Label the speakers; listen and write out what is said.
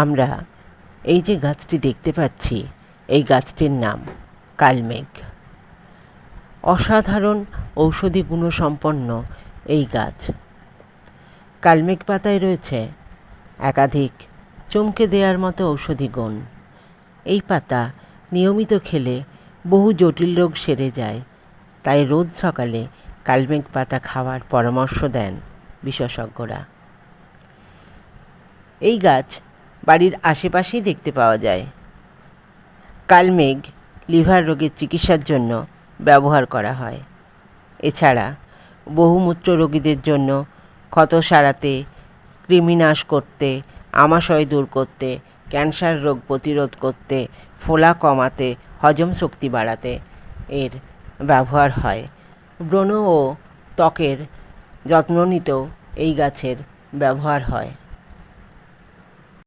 Speaker 1: আমরা এই যে গাছটি দেখতে পাচ্ছি, এই গাছটির নাম কালমেঘ। অসাধারণ ঔষধি গুণসম্পন্ন এই গাছ। কালমেঘ পাতায় রয়েছে একাধিক চমকে দেওয়ার মতো ঔষধি গুণ। এই পাতা নিয়মিত খেলে বহু জটিল রোগ সেরে যায়, তাই রোজ সকালে কালমেঘ পাতা খাওয়ার পরামর্শ দেন বিশেষজ্ঞরা। এই গাছ বাড়ির আশেপাশেই দেখতে পাওয়া যায়। কালমেঘ লিভার রোগের চিকিৎসার জন্য ব্যবহার করা হয়। এছাড়া বহুমূত্র রোগীদের জন্য ক্ষত সারাতে, কৃমিনাশ করতে, আমাশয় দূর করতে, ক্যান্সার রোগ প্রতিরোধ করতে, ফোলা কমাতে, হজম শক্তি বাড়াতে এর ব্যবহার হয়। ব্রণ ও ত্বকের যত্ন নিতেও এই গাছের ব্যবহার হয়।